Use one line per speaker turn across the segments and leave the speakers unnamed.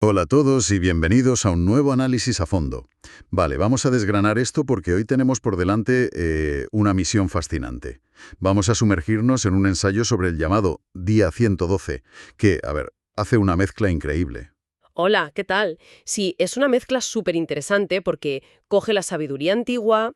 Hola a todos y bienvenidos a un nuevo análisis a fondo. Vale, vamos a desgranar esto porque hoy tenemos por delante una misión fascinante. Vamos a sumergirnos en un ensayo sobre el llamado Día 112, que, hace una mezcla increíble.
Hola, ¿qué tal? Sí, es una mezcla súper interesante porque coge la sabiduría antigua,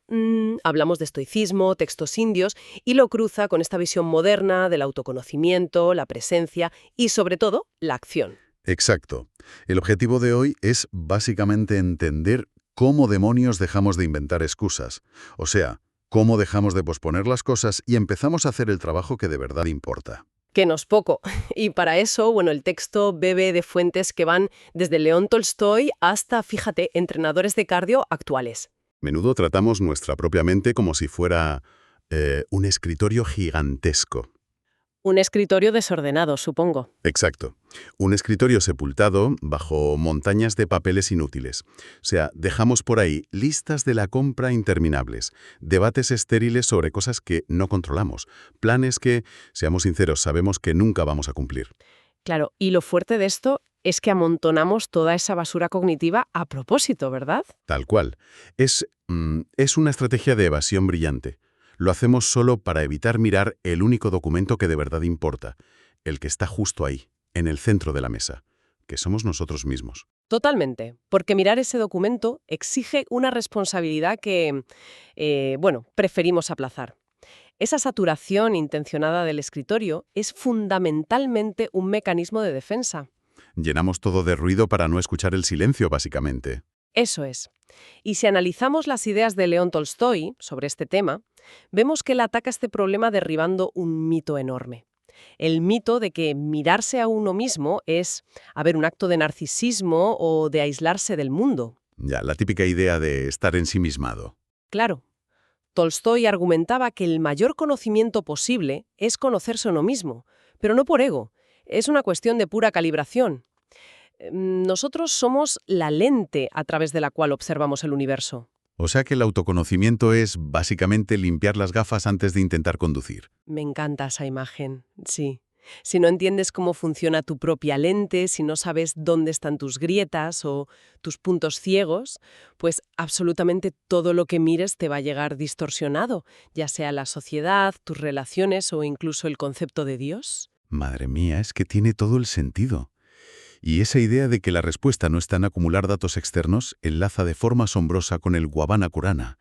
hablamos de estoicismo, textos indios, y lo cruza con esta visión moderna del autoconocimiento, la presencia y, sobre todo, la acción.
Exacto. El objetivo de hoy es básicamente entender cómo demonios dejamos de inventar excusas. O sea, cómo dejamos de posponer las cosas y empezamos a hacer el trabajo que de verdad importa.
Que no es poco. Y para eso, bueno, el texto bebe de fuentes que van desde León Tolstoy hasta, fíjate, entrenadores de cardio actuales.
Menudo tratamos nuestra propia mente como si fuera un escritorio gigantesco.
Un escritorio desordenado, supongo.
Exacto. Un escritorio sepultado bajo montañas de papeles inútiles. O sea, dejamos por ahí listas de la compra interminables, debates estériles sobre cosas que no controlamos, planes que, seamos sinceros, sabemos que nunca vamos a cumplir.
Claro, y lo fuerte de esto es que amontonamos toda esa basura cognitiva a propósito, ¿verdad?
Tal cual. Es una estrategia de evasión brillante. Lo hacemos solo para evitar mirar el único documento que de verdad importa, el que está justo ahí, en el centro de la mesa, que somos nosotros mismos.
Totalmente, porque mirar ese documento exige una responsabilidad que, bueno, preferimos aplazar. Esa saturación intencionada del escritorio es fundamentalmente un mecanismo de defensa.
Llenamos todo de ruido para no escuchar el silencio, básicamente.
Eso es. Y si analizamos las ideas de León Tolstoy sobre este tema, vemos que él ataca este problema derribando un mito enorme. El mito de que mirarse a uno mismo es, un acto de narcisismo o de aislarse del mundo.
Ya, la típica idea de estar ensimismado.
Claro, Tolstoy argumentaba que el mayor conocimiento posible es conocerse a uno mismo, pero no por ego, es una cuestión de pura calibración. Nosotros somos la lente a través de la cual observamos el universo.
O sea que el autoconocimiento es básicamente limpiar las gafas antes de intentar conducir.
Me encanta esa imagen, sí. Si no entiendes cómo funciona tu propia lente, si no sabes dónde están tus grietas o tus puntos ciegos, pues absolutamente todo lo que mires te va a llegar distorsionado, ya sea la sociedad, tus relaciones o incluso el concepto de Dios.
Madre mía, es que tiene todo el sentido. Y esa idea de que la respuesta no está en acumular datos externos enlaza de forma asombrosa con el Vavana Purana,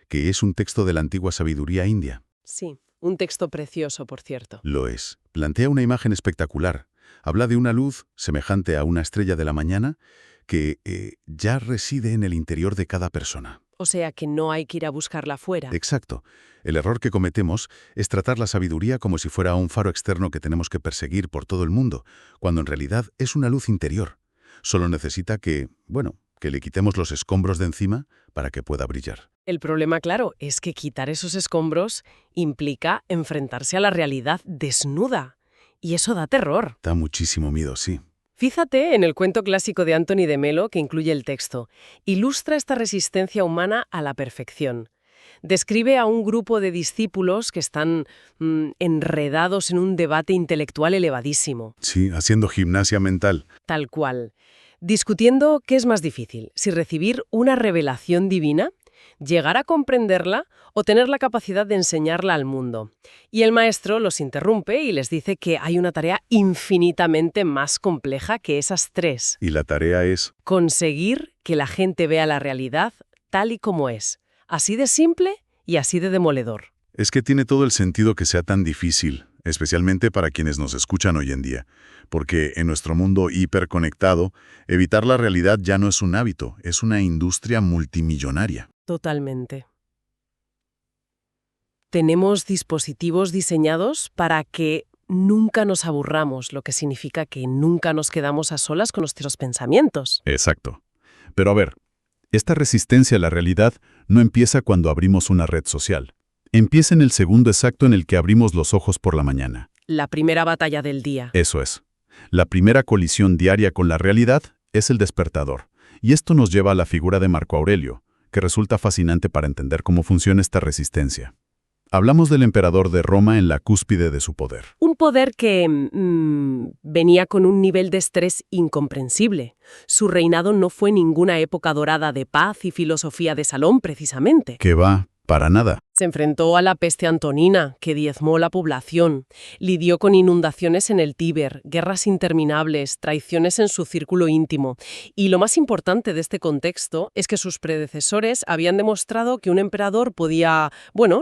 que es un texto de la antigua sabiduría india.
Sí, un texto precioso, por cierto.
Lo es. Plantea una imagen espectacular. Habla de una luz semejante a una estrella de la mañana que ya reside en el interior de cada persona.
O sea que no hay que ir a buscarla fuera.
Exacto. El error que cometemos es tratar la sabiduría como si fuera un faro externo que tenemos que perseguir por todo el mundo, cuando en realidad es una luz interior. Solo necesita que le quitemos los escombros de encima para que pueda brillar.
El problema, claro, es que quitar esos escombros implica enfrentarse a la realidad desnuda. Y eso da terror.
Da muchísimo miedo, sí.
Fíjate en el cuento clásico de Anthony de Melo que incluye el texto. Ilustra esta resistencia humana a la perfección. Describe a un grupo de discípulos que están enredados en un debate intelectual elevadísimo.
Sí, haciendo gimnasia mental.
Tal cual. Discutiendo qué es más difícil, si recibir una revelación divina, llegar a comprenderla o tener la capacidad de enseñarla al mundo. Y el maestro los interrumpe y les dice que hay una tarea infinitamente más compleja que esas tres.
Y la tarea es...
Conseguir que la gente vea la realidad tal y como es. Así de simple y así de demoledor.
Es que tiene todo el sentido que sea tan difícil, especialmente para quienes nos escuchan hoy en día, porque en nuestro mundo hiperconectado, evitar la realidad ya no es un hábito, es una industria multimillonaria.
Totalmente. Tenemos dispositivos diseñados para que nunca nos aburramos, lo que significa que nunca nos quedamos a solas con nuestros pensamientos.
Exacto. Pero a ver, esta resistencia a la realidad no empieza cuando abrimos una red social. Empieza en el segundo exacto en el que abrimos los ojos por la mañana.
La primera batalla del día.
Eso es. La primera colisión diaria con la realidad es el despertador. Y esto nos lleva a la figura de Marco Aurelio, que resulta fascinante para entender cómo funciona esta resistencia. Hablamos del emperador de Roma en la cúspide de su poder.
Un poder que venía con un nivel de estrés incomprensible. Su reinado no fue ninguna época dorada de paz y filosofía de salón, precisamente.
Que va, para nada.
Se enfrentó a la peste antonina, que diezmó la población. Lidió con inundaciones en el Tíber, guerras interminables, traiciones en su círculo íntimo. Y lo más importante de este contexto es que sus predecesores habían demostrado que un emperador podía,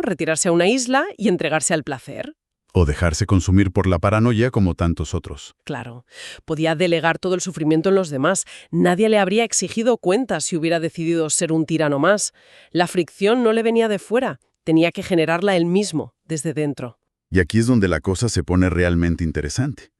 retirarse a una isla y entregarse al placer.
O dejarse consumir por la paranoia como tantos otros.
Claro, podía delegar todo el sufrimiento en los demás. Nadie le habría exigido cuentas si hubiera decidido ser un tirano más. La fricción no le venía de fuera, tenía que generarla él mismo, desde dentro.
Y aquí es donde la cosa se pone realmente interesante.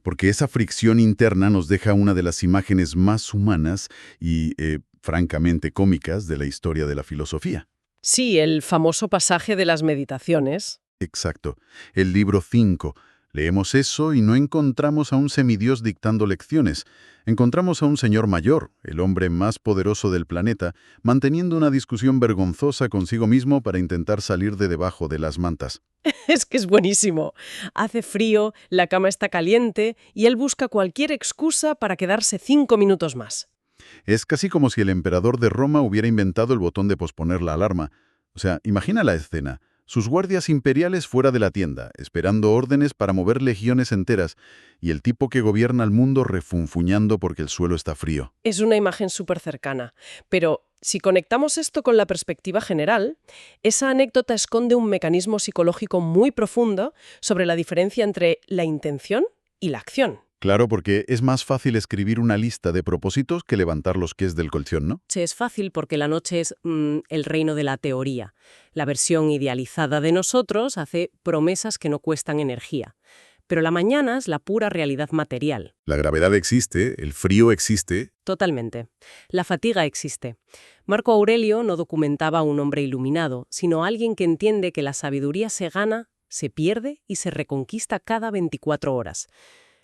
Porque esa fricción interna nos deja una de las imágenes más humanas y, francamente, cómicas de la historia de la filosofía.
Sí, el famoso pasaje de las meditaciones.
Exacto. El libro 5. Leemos eso y no encontramos a un semidios dictando lecciones. Encontramos a un señor mayor, el hombre más poderoso del planeta, manteniendo una discusión vergonzosa consigo mismo para intentar salir de debajo de las mantas.
Es que es buenísimo. Hace frío, la cama está caliente y él busca cualquier excusa para quedarse 5 minutos más.
Es casi como si el emperador de Roma hubiera inventado el botón de posponer la alarma. O sea, imagina la escena. Sus guardias imperiales fuera de la tienda, esperando órdenes para mover legiones enteras, y el tipo que gobierna el mundo refunfuñando porque el suelo está frío.
Es una imagen súper cercana, pero si conectamos esto con la perspectiva general, esa anécdota esconde un mecanismo psicológico muy profundo sobre la diferencia entre la intención y la acción.
Claro, porque es más fácil escribir una lista de propósitos que levantar los pies del colchón, ¿no?
Es fácil porque la noche es el reino de la teoría. La versión idealizada de nosotros hace promesas que no cuestan energía. Pero la mañana es la pura realidad material.
La gravedad existe, el frío existe.
Totalmente. La fatiga existe. Marco Aurelio no documentaba a un hombre iluminado, sino a alguien que entiende que la sabiduría se gana, se pierde y se reconquista cada 24 horas.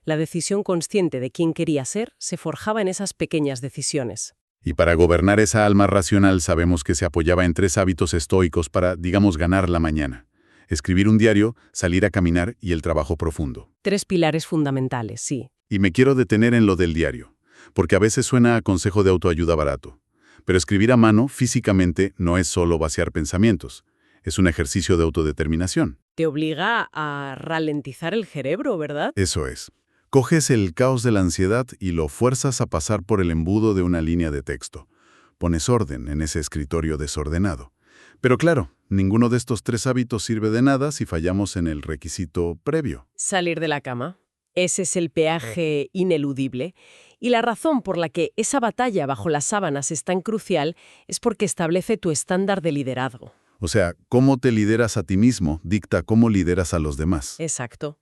La decisión consciente de quién quería ser se forjaba en esas pequeñas decisiones.
Y para gobernar esa alma racional sabemos que se apoyaba en 3 hábitos estoicos para, digamos, ganar la mañana. Escribir un diario, salir a caminar y el trabajo profundo.
3 pilares fundamentales, sí.
Y me quiero detener en lo del diario, porque a veces suena a consejo de autoayuda barato. Pero escribir a mano, físicamente, no es solo vaciar pensamientos. Es un ejercicio de autodeterminación.
Te obliga a ralentizar el cerebro, ¿verdad?
Eso es. Coges el caos de la ansiedad y lo fuerzas a pasar por el embudo de una línea de texto. Pones orden en ese escritorio desordenado. Pero claro, ninguno de estos 3 hábitos sirve de nada si fallamos en el requisito previo.
Salir de la cama. Ese es el peaje ineludible. Y la razón por la que esa batalla bajo las sábanas es tan crucial es porque establece tu estándar de liderazgo.
O sea, cómo te lideras a ti mismo dicta cómo lideras a los demás.
Exacto.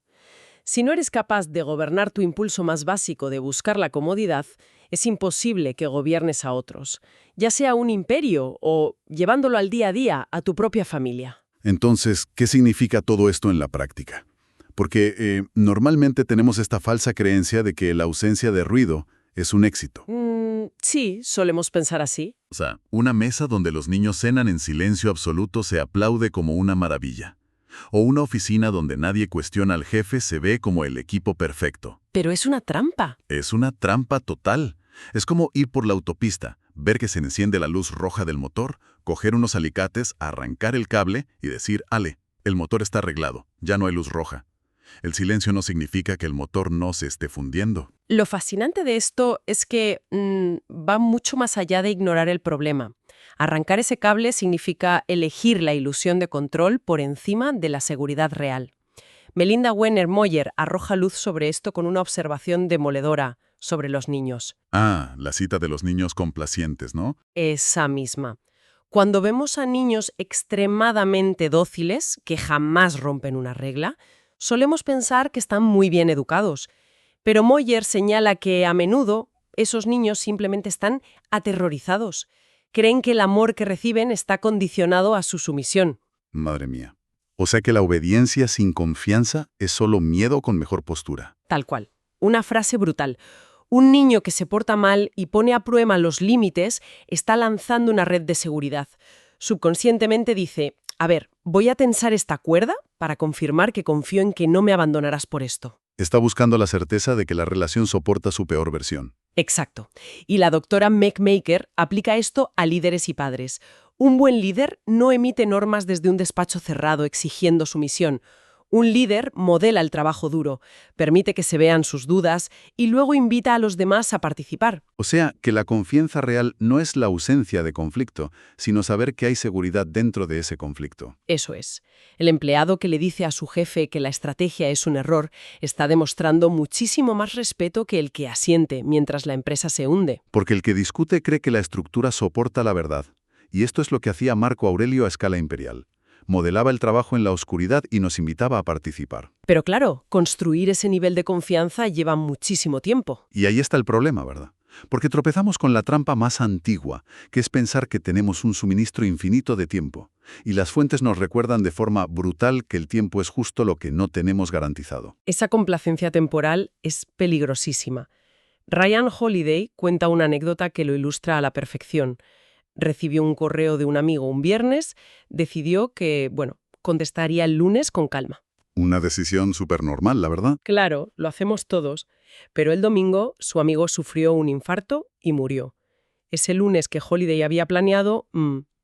Si no eres capaz de gobernar tu impulso más básico de buscar la comodidad, es imposible que gobiernes a otros, ya sea un imperio o llevándolo al día a día a tu propia familia.
Entonces, ¿qué significa todo esto en la práctica? Porque normalmente tenemos esta falsa creencia de que la ausencia de ruido es un éxito.
Sí, solemos pensar así.
O sea, una mesa donde los niños cenan en silencio absoluto se aplaude como una maravilla. O una oficina donde nadie cuestiona al jefe se ve como el equipo perfecto.
Pero es una trampa.
Es una trampa total. Es como ir por la autopista, ver que se enciende la luz roja del motor, coger unos alicates, arrancar el cable y decir, ale, el motor está arreglado, ya no hay luz roja. El silencio no significa que el motor no se esté fundiendo.
Lo fascinante de esto es que va mucho más allá de ignorar el problema. Arrancar ese cable significa elegir la ilusión de control por encima de la seguridad real. Melinda Wenner-Moyer arroja luz sobre esto con una observación demoledora sobre los niños.
Ah, la cita de los niños complacientes, ¿no?
Esa misma. Cuando vemos a niños extremadamente dóciles, que jamás rompen una regla, solemos pensar que están muy bien educados. Pero Moyer señala que a menudo esos niños simplemente están aterrorizados. Creen que el amor que reciben está condicionado a su sumisión.
Madre mía. O sea que la obediencia sin confianza es solo miedo con mejor postura.
Tal cual. Una frase brutal. Un niño que se porta mal y pone a prueba los límites está lanzando una red de seguridad. Subconscientemente dice, A ver, voy a tensar esta cuerda para confirmar que confío en que no me abandonarás por esto.
Está buscando la certeza de que la relación soporta su peor versión.
Exacto. Y la doctora Meg Maker aplica esto a líderes y padres. Un buen líder no emite normas desde un despacho cerrado exigiendo sumisión. Un líder modela el trabajo duro, permite que se vean sus dudas y luego invita a los demás a participar.
O sea, que la confianza real no es la ausencia de conflicto, sino saber que hay seguridad dentro de ese conflicto.
Eso es. El empleado que le dice a su jefe que la estrategia es un error está demostrando muchísimo más respeto que el que asiente mientras la empresa se hunde.
Porque el que discute cree que la estructura soporta la verdad. Y esto es lo que hacía Marco Aurelio a escala imperial. Modelaba el trabajo en la oscuridad y nos invitaba a participar.
Pero claro, construir ese nivel de confianza lleva muchísimo tiempo.
Y ahí está el problema, ¿verdad? Porque tropezamos con la trampa más antigua, que es pensar que tenemos un suministro infinito de tiempo. Y las fuentes nos recuerdan de forma brutal que el tiempo es justo lo que no tenemos garantizado.
Esa complacencia temporal es peligrosísima. Ryan Holiday cuenta una anécdota que lo ilustra a la perfección. Recibió un correo de un amigo un viernes, decidió que, contestaría el lunes con calma.
Una decisión súper normal, la verdad.
Claro, lo hacemos todos, pero el domingo su amigo sufrió un infarto y murió. Ese lunes que Holiday había planeado,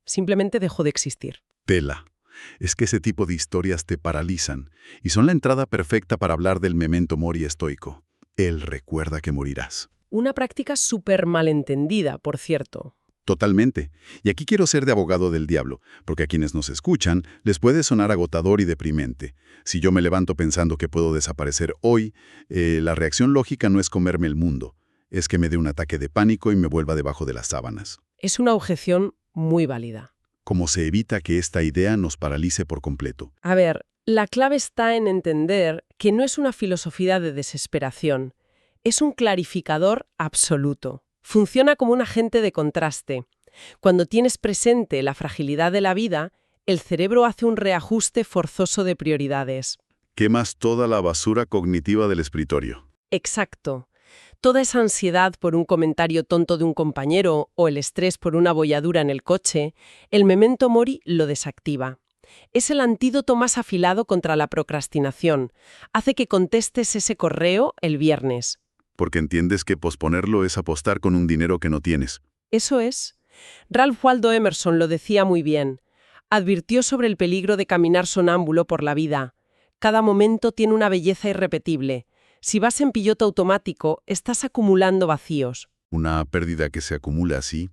simplemente dejó de existir.
Tela. Es que ese tipo de historias te paralizan y son la entrada perfecta para hablar del memento mori estoico. Él recuerda que morirás.
Una práctica súper malentendida, por cierto.
Totalmente. Y aquí quiero ser de abogado del diablo, porque a quienes nos escuchan les puede sonar agotador y deprimente. Si yo me levanto pensando que puedo desaparecer hoy, la reacción lógica no es comerme el mundo, es que me dé un ataque de pánico y me vuelva debajo de las sábanas.
Es una objeción muy válida.
¿Cómo se evita que esta idea nos paralice por completo?
A ver, la clave está en entender que no es una filosofía de desesperación, es un clarificador absoluto. Funciona como un agente de contraste. Cuando tienes presente la fragilidad de la vida, el cerebro hace un reajuste forzoso de prioridades.
Quemas toda la basura cognitiva del escritorio.
Exacto. Toda esa ansiedad por un comentario tonto de un compañero o el estrés por una bolladura en el coche, el memento mori lo desactiva. Es el antídoto más afilado contra la procrastinación. Hace que contestes ese correo el viernes.
Porque entiendes que posponerlo es apostar con un dinero que no tienes.
Eso es. Ralph Waldo Emerson lo decía muy bien. Advirtió sobre el peligro de caminar sonámbulo por la vida. Cada momento tiene una belleza irrepetible. Si vas en piloto automático, estás acumulando vacíos.
Una pérdida que se acumula así.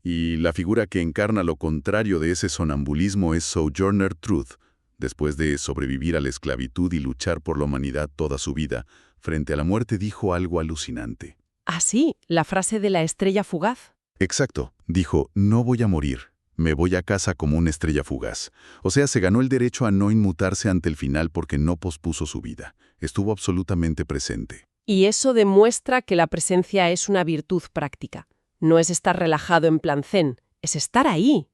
Y la figura que encarna lo contrario de ese sonambulismo es Sojourner Truth. Después de sobrevivir a la esclavitud y luchar por la humanidad toda su vida, frente a la muerte dijo algo alucinante.
Ah, sí, la frase de la estrella fugaz.
Exacto. Dijo, no voy a morir. Me voy a casa como una estrella fugaz. O sea, se ganó el derecho a no inmutarse ante el final porque no pospuso su vida. Estuvo absolutamente presente.
Y eso demuestra que la presencia es una virtud práctica. No es estar relajado en plan zen, es estar ahí.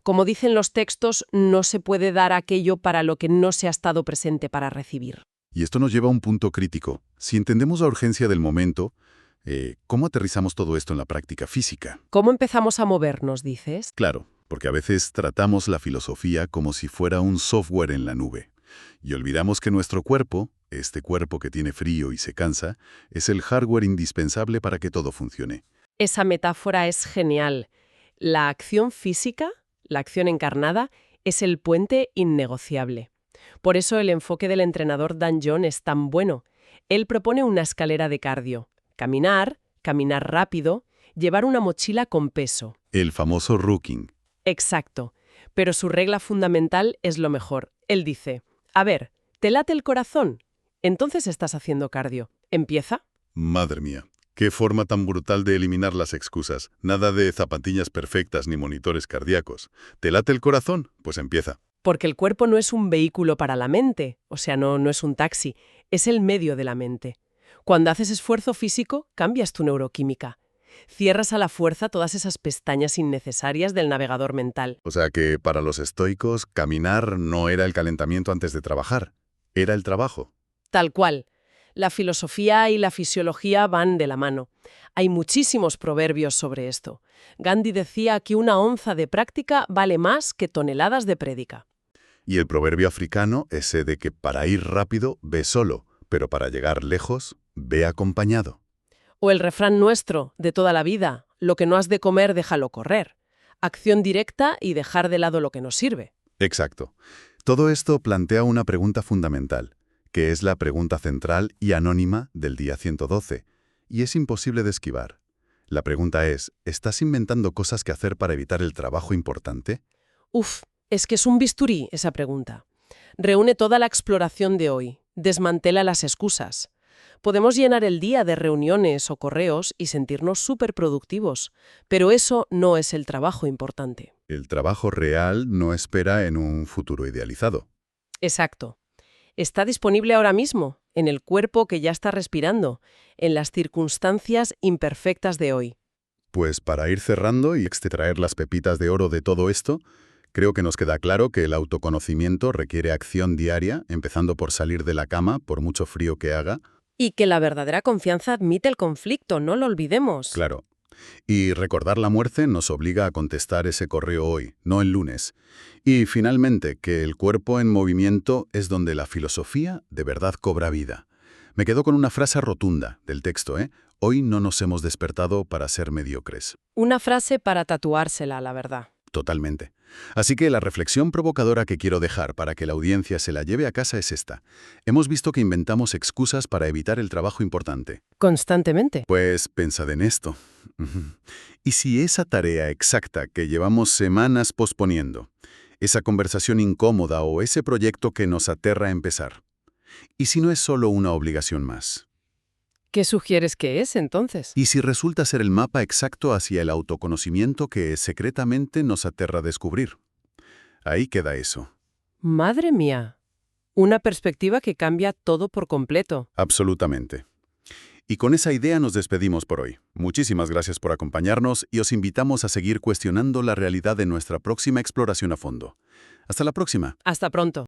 Como dicen los textos, no se puede dar aquello para lo que no se ha estado presente para recibir.
Y esto nos lleva a un punto crítico. Si entendemos la urgencia del momento, ¿cómo aterrizamos todo esto en la práctica física?
¿Cómo empezamos a movernos, dices?
Claro, porque a veces tratamos la filosofía como si fuera un software en la nube. Y olvidamos que nuestro cuerpo, este cuerpo que tiene frío y se cansa, es el hardware indispensable para que todo funcione.
Esa metáfora es genial. La acción física, la acción encarnada, es el puente innegociable. Por eso el enfoque del entrenador Dan John es tan bueno. Él propone una escalera de cardio. Caminar rápido, llevar una mochila con peso.
El famoso rooking.
Exacto. Pero su regla fundamental es lo mejor. Él dice, a ver, ¿te late el corazón? Entonces estás haciendo cardio. ¿Empieza?
Madre mía, qué forma tan brutal de eliminar las excusas. Nada de zapatillas perfectas ni monitores cardíacos. ¿Te late el corazón? Pues empieza.
Porque el cuerpo no es un vehículo para la mente, o sea, no es un taxi, es el medio de la mente. Cuando haces esfuerzo físico, cambias tu neuroquímica. Cierras a la fuerza todas esas pestañas innecesarias del navegador mental.
O sea que para los estoicos, caminar no era el calentamiento antes de trabajar, era el trabajo.
Tal cual. La filosofía y la fisiología van de la mano. Hay muchísimos proverbios sobre esto. Gandhi decía que una onza de práctica vale más que toneladas de prédica.
Y el proverbio africano, ese de que para ir rápido, ve solo, pero para llegar lejos, ve acompañado.
O el refrán nuestro, de toda la vida, lo que no has de comer, déjalo correr. Acción directa y dejar de lado lo que nos sirve.
Exacto. Todo esto plantea una pregunta fundamental, que es la pregunta central y anónima del día 112, y es imposible de esquivar. La pregunta es, ¿estás inventando cosas que hacer para evitar el trabajo importante?
Uf, es que es un bisturí esa pregunta. Reúne toda la exploración de hoy, desmantela las excusas. Podemos llenar el día de reuniones o correos y sentirnos súper productivos, pero eso no es el trabajo importante.
El trabajo real no espera en un futuro idealizado.
Exacto. Está disponible ahora mismo, en el cuerpo que ya está respirando, en las circunstancias imperfectas de hoy.
Pues para ir cerrando y extraer las pepitas de oro de todo esto, creo que nos queda claro que el autoconocimiento requiere acción diaria, empezando por salir de la cama, por mucho frío que haga.
Y que la verdadera confianza admite el conflicto, no lo olvidemos.
Claro. Y recordar la muerte nos obliga a contestar ese correo hoy, no el lunes. Y finalmente, que el cuerpo en movimiento es donde la filosofía de verdad cobra vida. Me quedo con una frase rotunda del texto, ¿eh? Hoy no nos hemos despertado para ser mediocres.
Una frase para tatuársela, la verdad.
Totalmente. Así que la reflexión provocadora que quiero dejar para que la audiencia se la lleve a casa es esta. Hemos visto que inventamos excusas para evitar el trabajo importante.
Constantemente.
Pues pensad en esto. ¿Y si esa tarea exacta que llevamos semanas posponiendo, esa conversación incómoda o ese proyecto que nos aterra a empezar? ¿Y si no es solo una obligación más?
¿Qué sugieres que es, entonces?
¿Y si resulta ser el mapa exacto hacia el autoconocimiento que secretamente nos aterra descubrir? Ahí queda eso.
Madre mía. Una perspectiva que cambia todo por completo.
Absolutamente. Y con esa idea nos despedimos por hoy. Muchísimas gracias por acompañarnos y os invitamos a seguir cuestionando la realidad de nuestra próxima exploración a fondo. Hasta la próxima.
Hasta pronto.